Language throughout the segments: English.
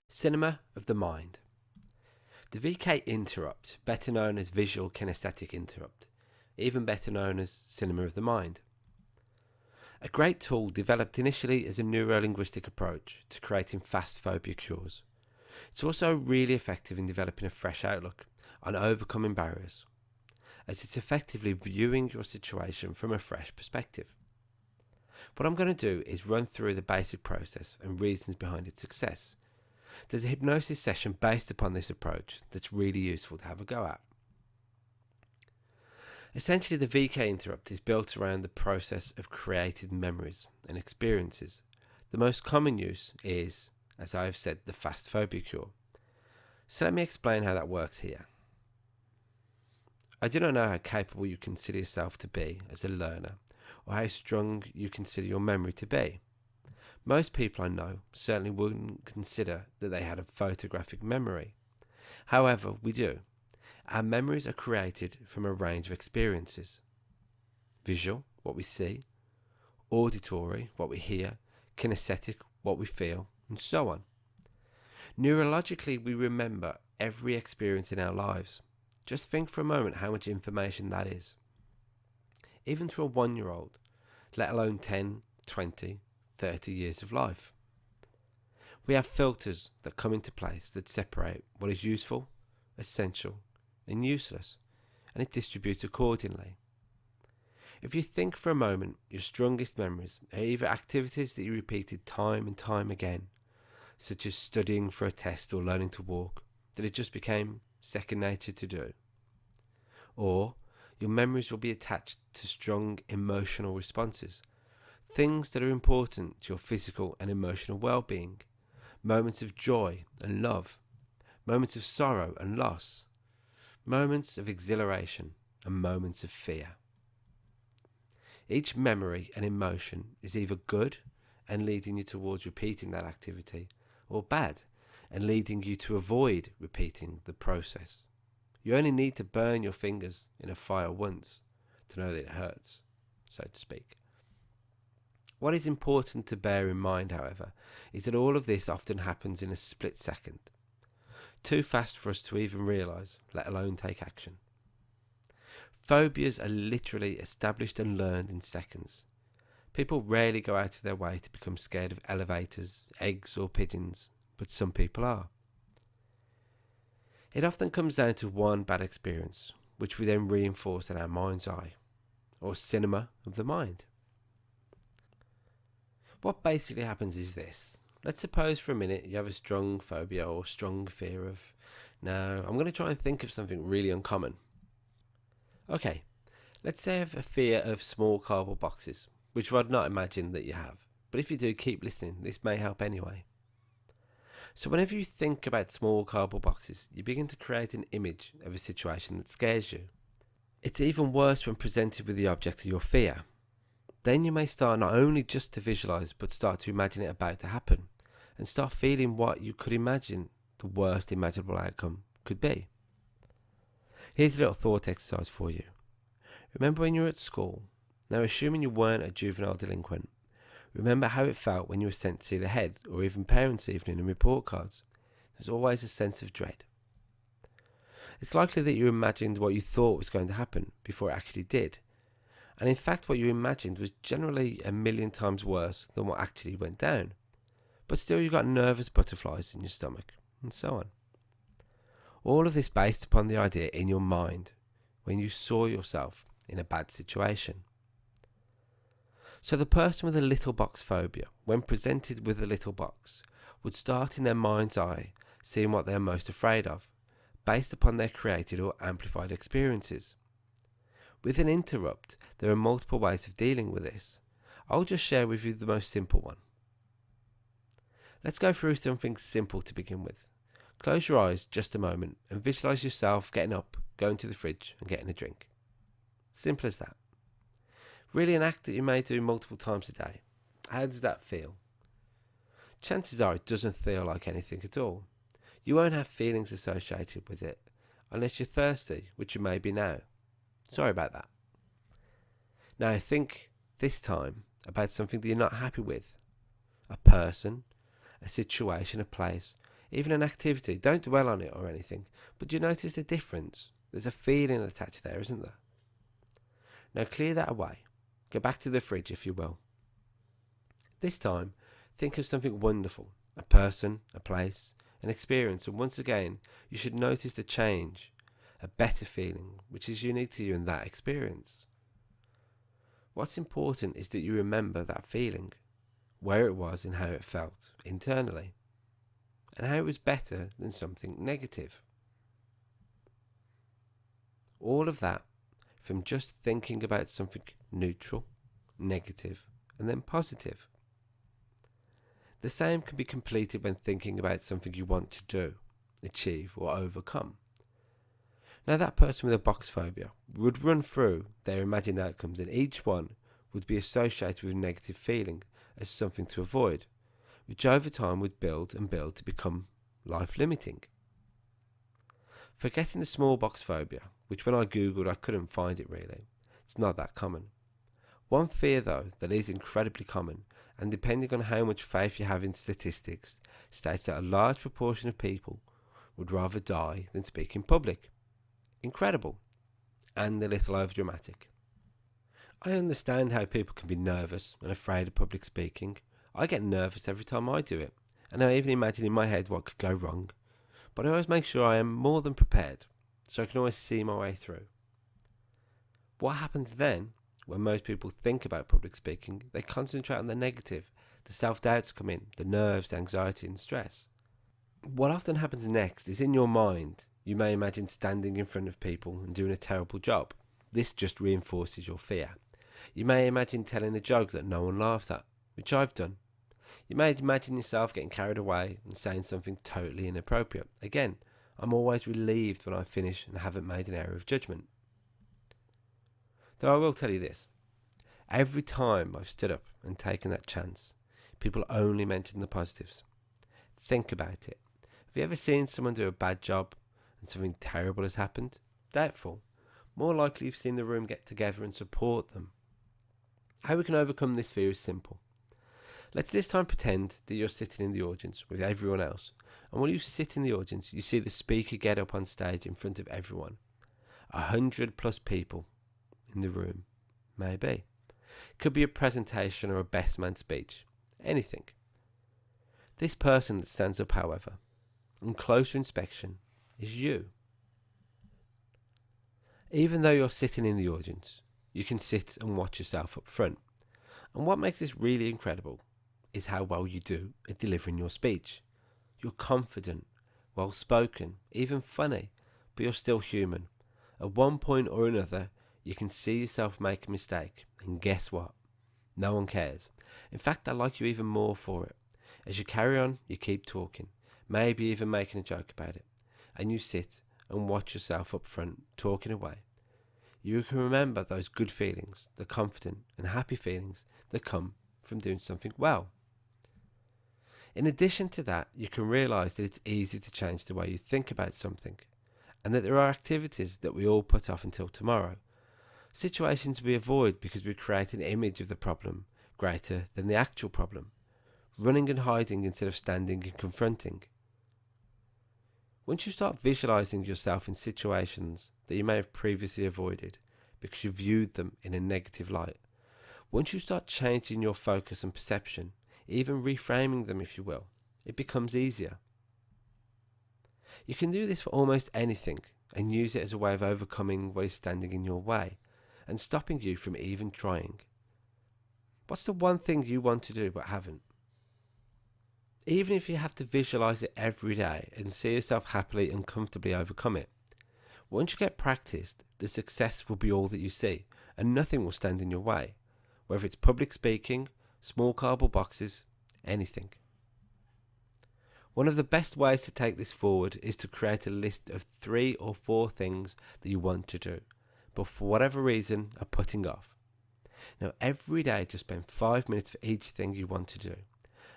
Cinema of the mind. The VK interrupt, better known as visual kinesthetic interrupt, even better known as cinema of the mind. A great tool developed initially as a neuro-linguistic approach to creating fast phobia cures. It's also really effective in developing a fresh outlook on overcoming barriers, as it's effectively viewing your situation from a fresh perspective. What I'm going to do is run through the basic process and reasons behind its success. There's a hypnosis session based upon this approach that's really useful to have a go at. Essentially, the VK interrupt is built around the process of created memories and experiences. The most common use is, as I have said, the fast phobia cure. So let me explain how that works here. I do not know how capable you consider yourself to be as a learner, or how strong you consider your memory to be. Most people I know certainly wouldn't consider that they had a photographic memory. However, we do. Our memories are created from a range of experiences. Visual, what we see; auditory, what we hear; kinesthetic, what we feel, and so on. Neurologically, we remember every experience in our lives. Just think for a moment how much information that is. Even to a 1-year-old, let alone 10, 20, 30 years of life. We have filters that come into place that separate what is useful, essential, and useless, and it distributes accordingly. If you think for a moment, your strongest memories are either activities that you repeated time and time again, such as studying for a test or learning to walk, that it just became second nature to do. Or your memories will be attached to strong emotional responses, things that are important to your physical and emotional well-being, moments of joy and love, moments of sorrow and loss, moments of exhilaration and moments of fear. Each memory and emotion is either good and leading you towards repeating that activity, or bad and leading you to avoid repeating the process. You only need to burn your fingers in a fire once to know that it hurts, so to speak. What is important to bear in mind, however, is that all of this often happens in a split second. Too fast for us to even realise, let alone take action. Phobias are literally established and learned in seconds. People rarely go out of their way to become scared of elevators, eggs or pigeons, but some people are. It often comes down to one bad experience, which we then reinforce in our mind's eye, or cinema of the mind. What basically happens is this. Let's suppose for a minute you have a strong phobia or strong fear of... Now, I'm going to try and think of something really uncommon. Okay, let's say I have a fear of small cardboard boxes, which I'd not imagine that you have. But if you do, keep listening. This may help anyway. So whenever you think about small cardboard boxes, you begin to create an image of a situation that scares you. It's even worse when presented with the object of your fear. Then you may start not only just to visualize, but start to imagine it about to happen, and start feeling what you could imagine the worst imaginable outcome could be. Here's a little thought exercise for you. Remember when you were at school? Now, assuming you weren't a juvenile delinquent, remember how it felt when you were sent to see the head, or even parents' evening and report cards. There's always a sense of dread. It's likely that you imagined what you thought was going to happen before it actually did. And in fact, what you imagined was generally a million times worse than what actually went down. But still, you got nervous butterflies in your stomach, and so on. All of this based upon the idea in your mind when you saw yourself in a bad situation. So the person with a little box phobia, when presented with a little box, would start in their mind's eye seeing what they are most afraid of, based upon their created or amplified experiences. With an interrupt, there are multiple ways of dealing with this. I'll just share with you the most simple one. Let's go through something simple to begin with. Close your eyes just a moment and visualize yourself getting up, going to the fridge and getting a drink. Simple as that. Really an act that you may do multiple times a day. How does that feel? Chances are it doesn't feel like anything at all. You won't have feelings associated with it unless you're thirsty, which you may be now. Sorry about that. Now think this time about something that you're not happy with. A person, a situation, a place, even an activity. Don't dwell on it or anything, but do you notice the difference? There's a feeling attached there, isn't there? Now clear that away. Go back to the fridge, if you will. This time, think of something wonderful, a person, a place, an experience, and once again, you should notice the change, a better feeling, which is unique to you in that experience. What's important is that you remember that feeling, where it was and how it felt internally, and how it was better than something negative. All of that from just thinking about something neutral, negative, and then positive. The same can be completed when thinking about something you want to do, achieve, or overcome. Now that person with a box phobia would run through their imagined outcomes, and each one would be associated with a negative feeling as something to avoid, which over time would build and build to become life-limiting. Forgetting the small box phobia, which when I googled I couldn't find it really. It's not that common. One fear though that is incredibly common, and depending on how much faith you have in statistics, states that a large proportion of people would rather die than speak in public. Incredible, and a little overdramatic. I understand how people can be nervous and afraid of public speaking. I get nervous every time I do it, and I even imagine in my head what could go wrong. But I always make sure I am more than prepared, so I can always see my way through. What happens then, when most people think about public speaking, they concentrate on the negative, the self-doubts come in, the nerves, the anxiety and stress. What often happens next is in your mind, you may imagine standing in front of people and doing a terrible job. This just reinforces your fear. You may imagine telling a joke that no one laughs at, which I've done. You may imagine yourself getting carried away and saying something totally inappropriate. Again, I'm always relieved when I finish and haven't made an error of judgment. Though I will tell you this, every time I've stood up and taken that chance, people only mention the positives. Think about it. Have you ever seen someone do a bad job and something terrible has happened? Doubtful. More likely you've seen the room get together and support them. How we can overcome this fear is simple. Let's this time pretend that you're sitting in the audience with everyone else, and while you sit in the audience, you see the speaker get up on stage in front of everyone. 100+ people in the room, maybe. Could be a presentation or a best man speech, anything. This person that stands up, however, on closer inspection, is you. Even though you're sitting in the audience, you can sit and watch yourself up front. And what makes this really incredible is how well you do at delivering your speech. You're confident, well spoken, even funny, but you're still human. At one point or another, you can see yourself make a mistake, and guess what? No one cares. In fact, I like you even more for it. As you carry on, you keep talking, maybe even making a joke about it, and you sit and watch yourself up front talking away. You can remember those good feelings, the confident and happy feelings that come from doing something well. In addition to that, you can realise that it's easy to change the way you think about something, and that there are activities that we all put off until tomorrow. Situations we avoid because we create an image of the problem greater than the actual problem, running and hiding instead of standing and confronting. Once you start visualising yourself in situations that you may have previously avoided because you viewed them in a negative light, once you start changing your focus and perception, even reframing them if you will, it becomes easier. You can do this for almost anything and use it as a way of overcoming what is standing in your way and stopping you from even trying. What's the one thing you want to do but haven't? Even if you have to visualize it every day and see yourself happily and comfortably overcome it, once you get practiced, the success will be all that you see and nothing will stand in your way, whether it's public speaking, small cardboard boxes, anything. One of the best ways to take this forward is to create a list of 3 or 4 things that you want to do, but for whatever reason are putting off. Now every day just spend 5 minutes for each thing you want to do,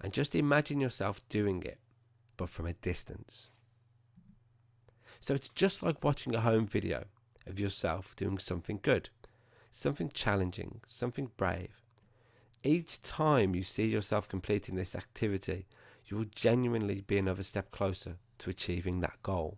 and just imagine yourself doing it, but from a distance. So it's just like watching a home video of yourself doing something good, something challenging, something brave. Each time you see yourself completing this activity, you will genuinely be another step closer to achieving that goal.